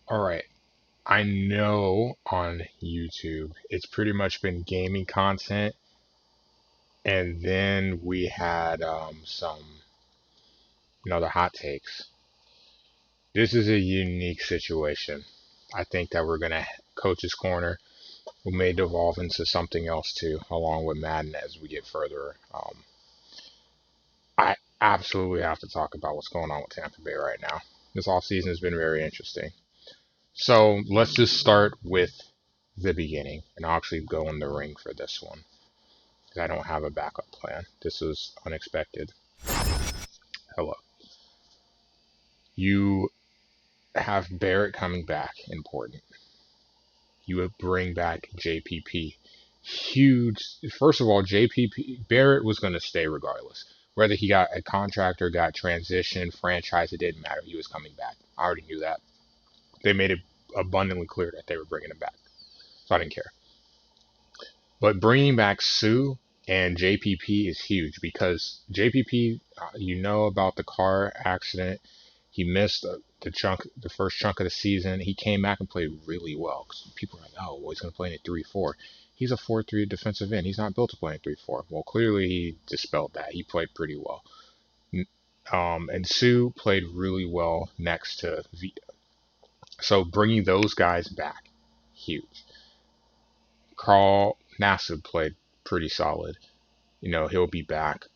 All right. I know on YouTube it's pretty much been gaming content, and then we had some the hot takes. This is a unique situation. I think that we're gonna coach's corner. We may devolve into something else too, along with Madden as we get further. I absolutely have to talk about what's going on with Tampa Bay right now. This offseason has been very interesting. So let's just start with the beginning, and I'll actually go in the ring for this one because I don't have a backup plan. This was unexpected. Hello. You have Barrett coming back, important. You would bring back JPP. Huge. First of all, JPP Barrett was going to stay regardless. Whether he got a contract or got transition, franchise, it didn't matter. He was coming back. I already knew that. They made it abundantly clear that they were bringing him back. So I didn't care. But bringing back Sue and JPP is huge because JPP, you know about the car accident. He missed the first chunk of the season. He came back and played really well. 'Cause people are like, oh, well, he's going to play in a 3-4. He's a 4-3 defensive end. He's not built to play in 3-4. Well, clearly he dispelled that. He played pretty well. And Sue played really well next to Vita. So bringing those guys back, huge. Carl Nassib played pretty solid. He'll be back.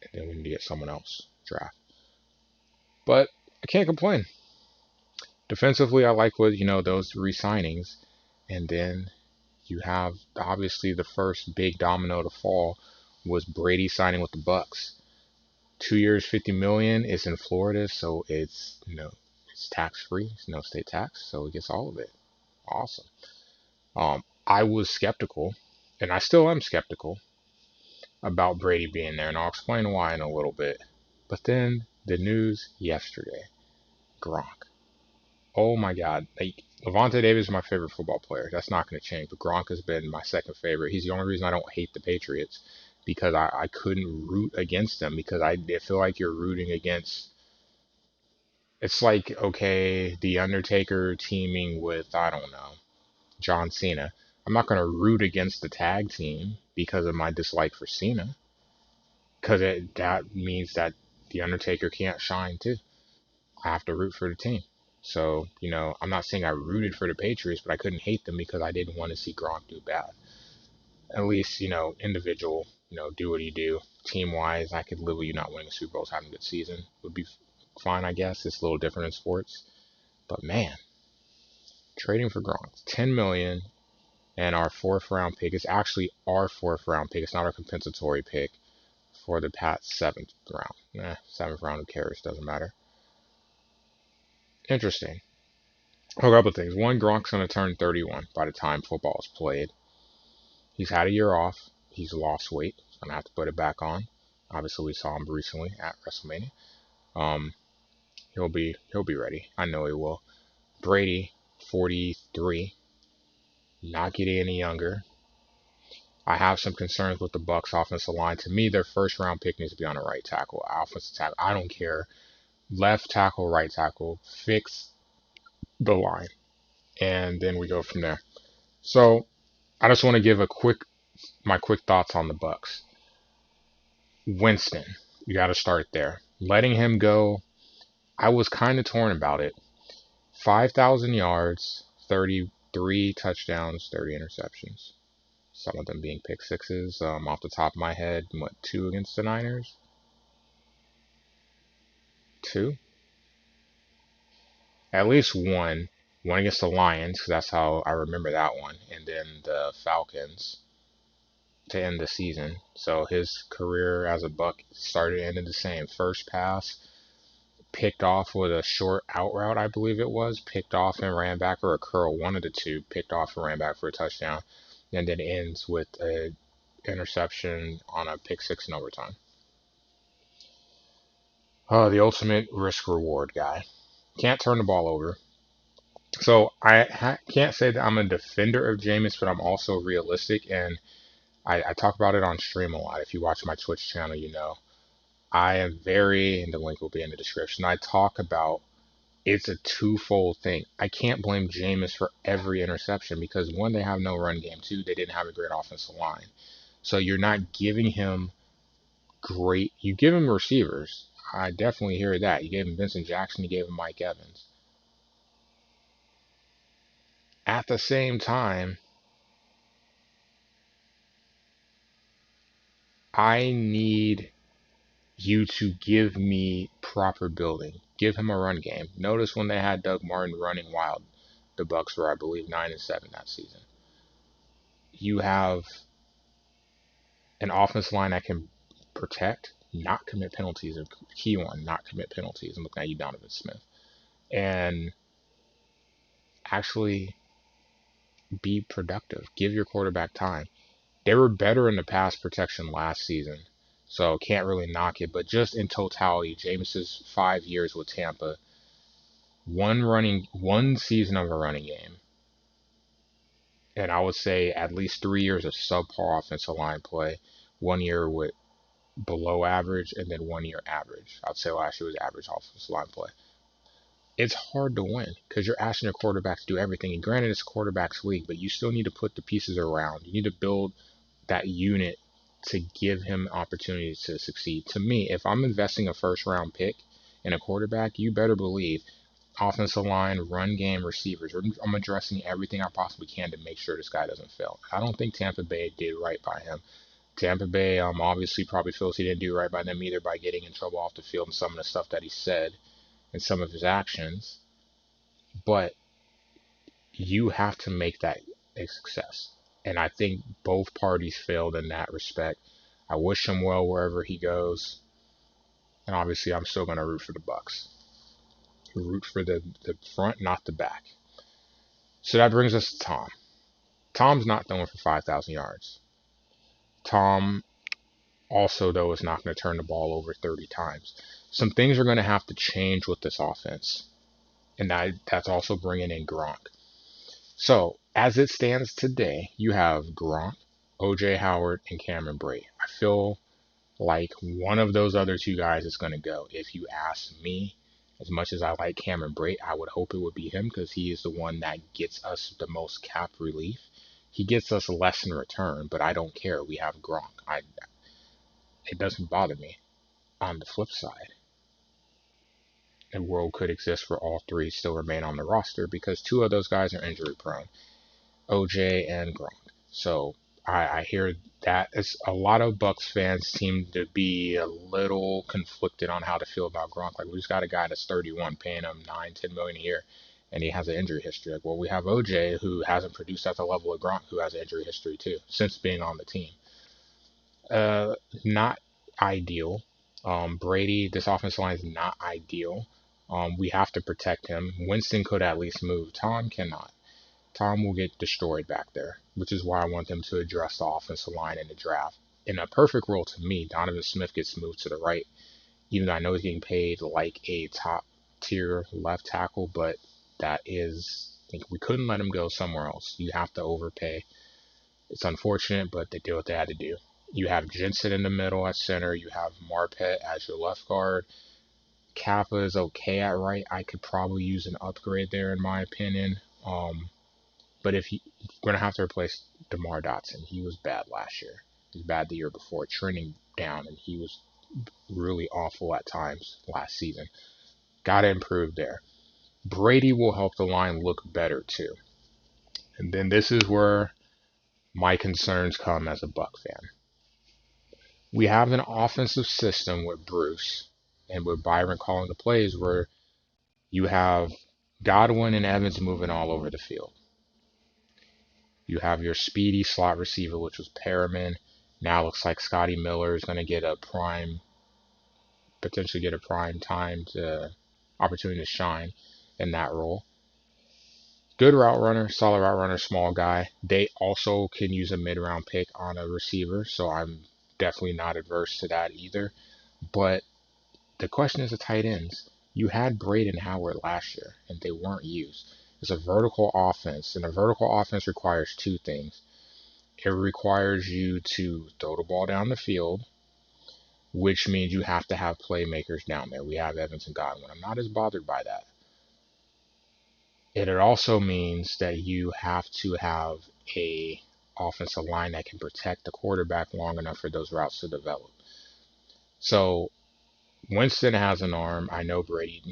And then we need to get someone else draft. But I can't complain. Defensively, I like those re-signings. And then you have obviously the first big domino to fall was Brady signing with the Bucs. 2 years, 50 million. It's in Florida, so it's tax free. It's no state tax, so he gets all of it. Awesome. I was skeptical, and I still am skeptical about Brady being there, and I'll explain why in a little bit. But then the news yesterday, Gronk. Oh my God! Like Levante Davis is my favorite football player. That's not going to change. But Gronk has been my second favorite. He's the only reason I don't hate the Patriots because I couldn't root against them because I feel like you're rooting against. It's like okay, the Undertaker teaming with I don't know John Cena. I'm not going to root against the tag team because of my dislike for Cena because that means that the Undertaker can't shine too. I have to root for the team. So, I'm not saying I rooted for the Patriots, but I couldn't hate them because I didn't want to see Gronk do bad. At least, individual, do what you do. Team wise, I could live with you not winning a Super Bowl, having a good season. Would be fine, I guess. It's a little different in sports. But man, trading for Gronk, 10 million and our fourth round pick is actually our fourth round pick. It's not our compensatory pick for the Pats seventh round. Seventh round, who cares? Doesn't matter. Interesting. A couple of things. One, Gronk's going to turn 31 by the time football is played. He's had a year off. He's lost weight. He's going to have to put it back on. Obviously, we saw him recently at WrestleMania. Um, he'll be ready. I know he will. Brady, 43, not getting any younger. I have some concerns with the Bucs offensive line. To me, their first round pick needs to be on a right tackle, offensive tackle. I don't care. Left tackle, right tackle. Fix the line, and then we go from there. So I just want to give my quick thoughts on the Bucs. Winston, you got to start there. Letting him go, I was kind of torn about it. 5,000 yards, 33 touchdowns, 30 interceptions. Some of them being pick sixes. Off the top of my head, what, two against the Niners? Two? At least one. One against the Lions, because that's how I remember that one. And then the Falcons to end the season. So his career as a Buck started and ended the same. First pass, picked off with a short out route, I believe it was. Picked off and ran back, or a curl, one of the two. Picked off and ran back for a touchdown. And then ends with a interception on a pick six in overtime. Oh, the ultimate risk reward guy. Can't turn the ball over. So I can't say that I'm a defender of Jameis, but I'm also realistic, and I talk about it on stream a lot. If you watch my Twitch channel, you know. I am very, and the link will be in the description. I talk about it's a twofold thing. I can't blame Jameis for every interception because one, they have no run game. Two, they didn't have a great offensive line. So you're not giving him great. You give him receivers. I definitely hear that. You gave him Vincent Jackson. You gave him Mike Evans. At the same time, I need you to give me proper building. Give him a run game. Notice when they had Doug Martin running wild, the Bucs were, I believe, 9-7 that season. You have an offensive line that can protect, not commit penalties. A key one, not commit penalties. I'm looking at you, Donovan Smith. And actually be productive. Give your quarterback time. They were better in the pass protection last season, so can't really knock it. But just in totality, Jameis's 5 years with Tampa, one season of a running game, and I would say at least 3 years of subpar offensive line play, 1 year with below average, and then 1 year average. I'd say last year was average offensive line play. It's hard to win because you're asking your quarterback to do everything. And granted, it's a quarterback's league, but you still need to put the pieces around. You need to build that unit to give him opportunities to succeed. To me, if I'm investing a first round pick in a quarterback, you better believe offensive line, run game, receivers. I'm addressing everything I possibly can to make sure this guy doesn't fail. I don't think Tampa Bay did right by him. Tampa Bay obviously probably feels he didn't do right by them either by getting in trouble off the field and some of the stuff that he said and some of his actions. But you have to make that a success. And I think both parties failed in that respect. I wish him well wherever he goes. And obviously, I'm still going to root for the Bucs. Root for the front, not the back. So that brings us to Tom. Tom's not throwing for 5,000 yards. Tom also, though, is not going to turn the ball over 30 times. Some things are going to have to change with this offense. And that's also bringing in Gronk. So, as it stands today, you have Gronk, OJ Howard, and Cameron Brate. I feel like one of those other two guys is going to go. If you ask me, as much as I like Cameron Brate, I would hope it would be him because he is the one that gets us the most cap relief. He gets us less in return, but I don't care. We have Gronk. It doesn't bother me. On the flip side, a world could exist where all three still remain on the roster because two of those guys are injury prone. OJ and Gronk. So I hear that as a lot of Bucs fans seem to be a little conflicted on how to feel about Gronk. Like we just got a guy that's 31, paying him 9-10 million a year, and he has an injury history. Like, well, we have OJ who hasn't produced at the level of Gronk, who has an injury history too since being on the team. Not ideal. Brady, this offensive line is not ideal. We have to protect him. Winston could at least move. Tom cannot. Tom will get destroyed back there, which is why I want them to address the offensive line in the draft. In a perfect world to me, Donovan Smith gets moved to the right, even though I know he's getting paid like a top tier left tackle, but that is, I think we couldn't let him go somewhere else. You have to overpay. It's unfortunate, but they did what they had to do. You have Jensen in the middle at center. You have Marpet as your left guard. Kappa is okay at right. I could probably use an upgrade there, in my opinion. But if you're going to have to replace DeMar Dotson, he was bad last year. He was bad the year before, trending down, and he was really awful at times last season. Got to improve there. Brady will help the line look better too. And then this is where my concerns come as a Buck fan. We have an offensive system with Bruce and with Byron calling the plays where you have Godwin and Evans moving all over the field. You have your speedy slot receiver, which was Perriman. Now looks like Scotty Miller is going to get potentially get a prime time opportunity to shine in that role. Good route runner, solid route runner, small guy. They also can use a mid-round pick on a receiver, so I'm definitely not adverse to that either. But the question is the tight ends. You had Braden Howard last year, and they weren't used. It's a vertical offense, and a vertical offense requires two things. It requires you to throw the ball down the field, which means you have to have playmakers down there. We have Evans and Godwin. I'm not as bothered by that. It also means that you have to have a offensive line that can protect the quarterback long enough for those routes to develop. So Winston has an arm. I know Brady.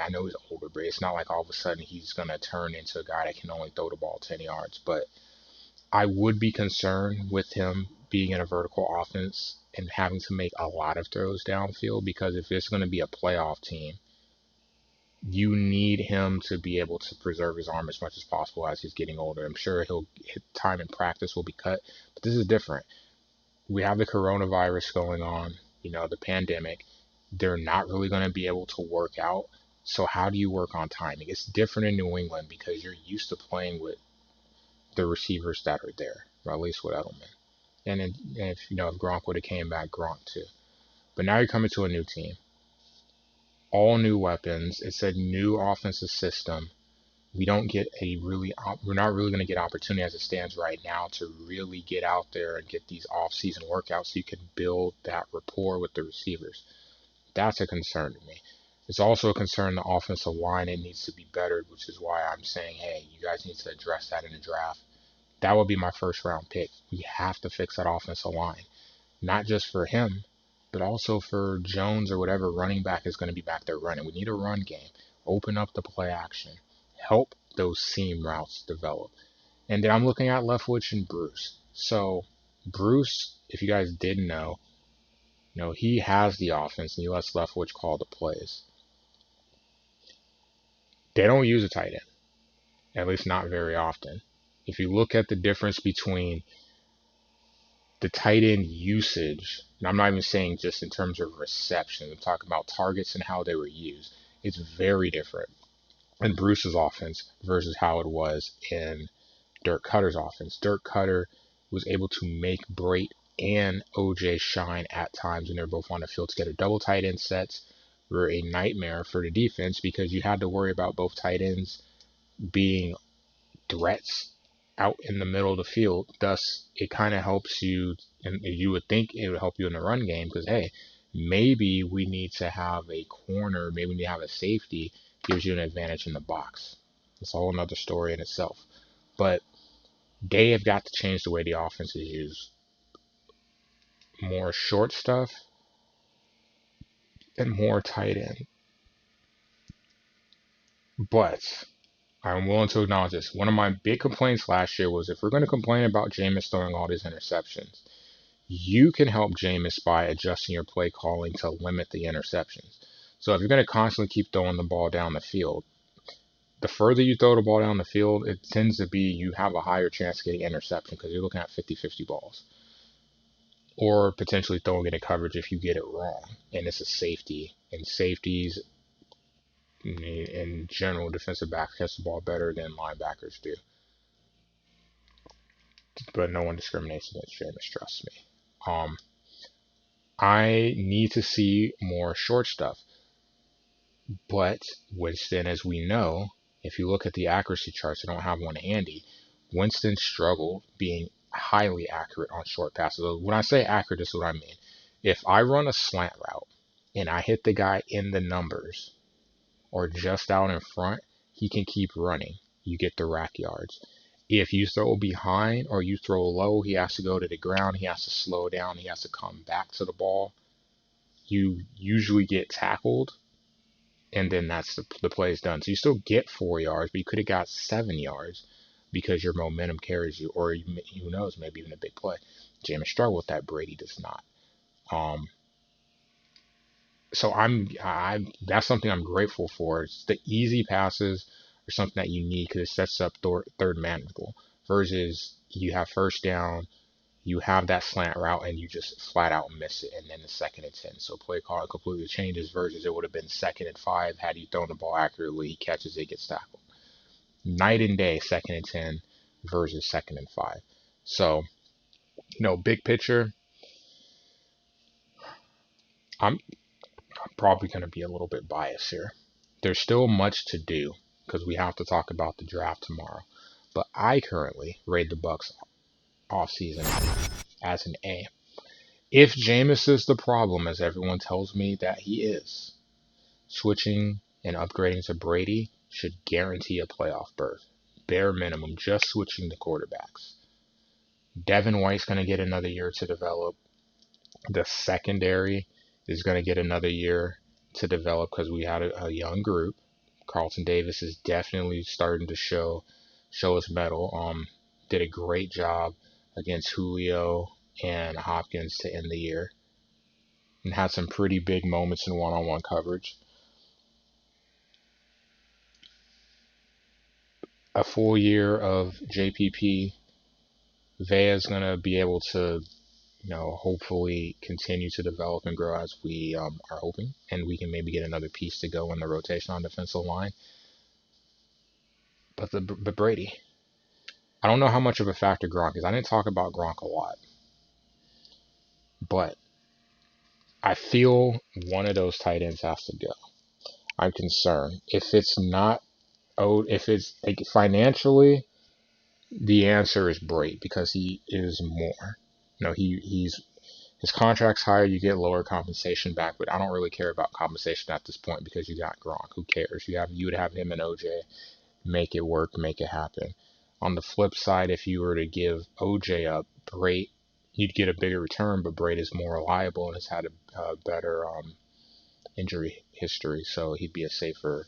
I know he's older, but it's not like all of a sudden he's gonna turn into a guy that can only throw the ball 10 yards. But I would be concerned with him being in a vertical offense and having to make a lot of throws downfield, because if it's going to be a playoff team, you need him to be able to preserve his arm as much as possible as he's getting older. I'm sure his time in practice will be cut, but this is different. We have the coronavirus going on, the pandemic. They're not really going to be able to work out. So how do you work on timing? It's different in New England because you're used to playing with the receivers that are there, or at least with Edelman. And if Gronk would have came back, Gronk too. But now you're coming to a new team, all new weapons. It's a new offensive system. We're not really going to get opportunity as it stands right now to really get out there and get these off-season workouts so you can build that rapport with the receivers. That's a concern to me. It's also a concern the offensive line. It needs to be bettered, which is why I'm saying, hey, you guys need to address that in the draft. That would be my first round pick. We have to fix that offensive line, not just for him, but also for Jones or whatever running back is going to be back there running. We need a run game. Open up the play action. Help those seam routes develop. And then I'm looking at Leftwich and Bruce. So Bruce, if you guys didn't know, he has the offense and he lets Leftwich call the plays. They don't use a tight end, at least not very often. If you look at the difference between the tight end usage, and I'm not even saying just in terms of reception, I'm talking about targets and how they were used. It's very different in Bruce's offense versus how it was in Dirk Cutter's offense. Dirk Cutter was able to make Brait and OJ shine at times when they're both on the field together. Double tight end sets were a nightmare for the defense because you had to worry about both tight ends being threats out in the middle of the field. Thus, it kind of helps you, and you would think it would help you in the run game because, hey, maybe we need to have a corner, maybe we need to have a safety, gives you an advantage in the box. It's all another story in itself. But they have got to change the way the offense is used. More short stuff and more tight end. But I'm willing to acknowledge this. One of my big complaints last year was if we're going to complain about Jameis throwing all these interceptions, you can help Jameis by adjusting your play calling to limit the interceptions. So if you're going to constantly keep throwing the ball down the field, the further you throw the ball down the field, it tends to be you have a higher chance of getting interception because you're looking at 50-50 balls. Or potentially throwing it in coverage if you get it wrong. And it's a safety. And safeties, in general, defensive backs catch the ball better than linebackers do. But no one discriminates against Jameis, trust me. I need to see more short stuff. But Winston, as we know, if you look at the accuracy charts, I don't have one handy, Winston struggled being highly accurate on short passes. When I say accurate, this is what I mean. If I run a slant route and I hit the guy in the numbers or just out in front, he can keep running. You get the rack yards. If you throw behind or you throw low, he has to go to the ground. He has to slow down. He has to come back to the ball. You usually get tackled, and then that's the play is done. So you still get 4 yards, but you could have got 7 yards because your momentum carries you, or who knows, maybe even a big play. Jameis struggled with that. Brady does not. So that's something I'm grateful for. It's the easy passes are something that you need because it sets up third manageable. Versus you have first down, you have that slant route, and you just flat out miss it, and then the 2nd and 10. So play call completely changes. Versus it would have been 2nd and 5 had you thrown the ball accurately. He catches it, gets tackled. Night and day, 2nd and 10 versus 2nd and 5. So, big picture, I'm probably going to be a little bit biased here. There's still much to do because we have to talk about the draft tomorrow. But I currently rate the Bucs offseason as an A. If Jameis is the problem, as everyone tells me that he is, switching and upgrading to Brady should guarantee a playoff berth. Bare minimum, just switching the quarterbacks. Devin White's going to get another year to develop. The secondary is going to get another year to develop because we had a young group. Carlton Davis is definitely starting to show his mettle. Did a great job against Julio and Hopkins to end the year, and had some pretty big moments in one-on-one coverage. A full year of JPP, Vea's going to be able to, hopefully continue to develop and grow as we are hoping, and we can maybe get another piece to go in the rotation on defensive line. But Brady, I don't know how much of a factor Gronk is. I didn't talk about Gronk a lot, but I feel one of those tight ends has to go. I'm concerned if it's not. If it's like financially, the answer is Brady because he is more. He's his contract's higher. You get lower compensation back, but I don't really care about compensation at this point because you got Gronk. Who cares? You would have him and OJ. Make it work, make it happen. On the flip side, if you were to give OJ up, Brady, you'd get a bigger return, but Brady is more reliable and has had a better injury history, so he'd be a safer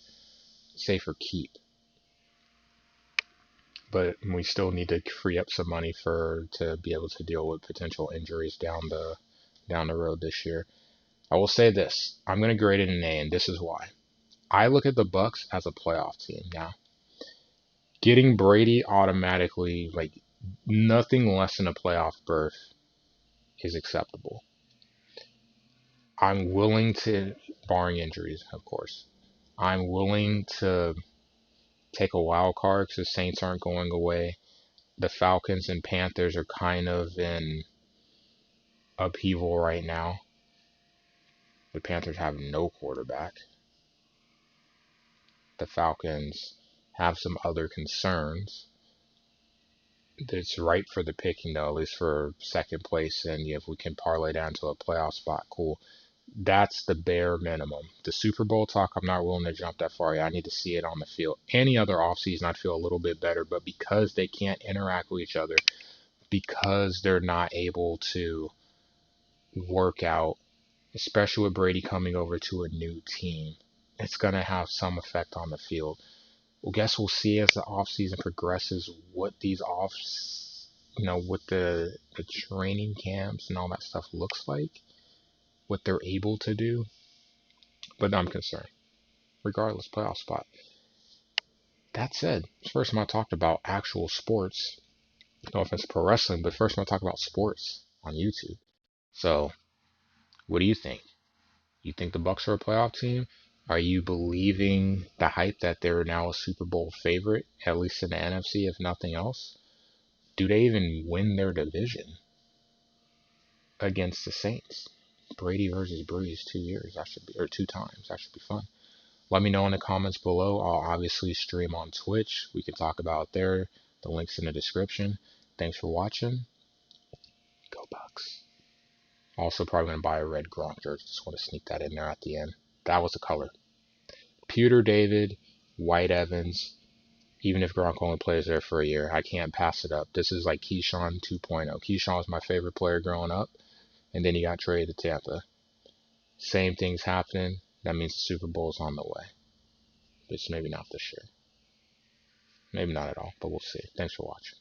keep. But we still need to free up some money to be able to deal with potential injuries down the road this year. I will say this: I'm going to grade it an A, and this is why. I look at the Bucs as a playoff team now. Getting Brady automatically, like nothing less than a playoff berth, is acceptable. I'm willing to, barring injuries, of course, I'm willing to take a wild card because the Saints aren't going away. The Falcons and Panthers are kind of in upheaval right now. The Panthers have no quarterback. The Falcons have some other concerns. It's right for the picking, though, at least for second place. And if we can parlay down to a playoff spot, cool. That's the bare minimum. The Super Bowl talk, I'm not willing to jump that far yet. I need to see it on the field. Any other offseason, I'd feel a little bit better. But because they can't interact with each other, because they're not able to work out, especially with Brady coming over to a new team, it's going to have some effect on the field. Well, guess we'll see as the offseason progresses what these what the training camps and all that stuff looks like, what they're able to do. But I'm concerned. Regardless, playoff spot. That said, first time I talked about actual sports. No offense to pro wrestling, but first time I talked about sports on YouTube. So, what do you think? You think the Bucs are a playoff team? Are you believing the hype that they're now a Super Bowl favorite, at least in the NFC, if nothing else? Do they even win their division against the Saints? Brady versus Breeze 2 years. That should be, or 2 times. That should be fun. Let me know in the comments below. I'll obviously stream on Twitch. We can talk about it there. The link's in the description. Thanks for watching. Go Bucs. Also probably going to buy a red Gronk jersey. Just want to sneak that in there at the end. That was the color. Pewter David, White Evans. Even if Gronk only plays there for a year, I can't pass it up. This is like Keyshawn 2.0. Keyshawn was my favorite player growing up, and then he got traded to Tampa. Same thing's happening. That means the Super Bowl's on the way. But maybe not this year. Maybe not at all, but we'll see. Thanks for watching.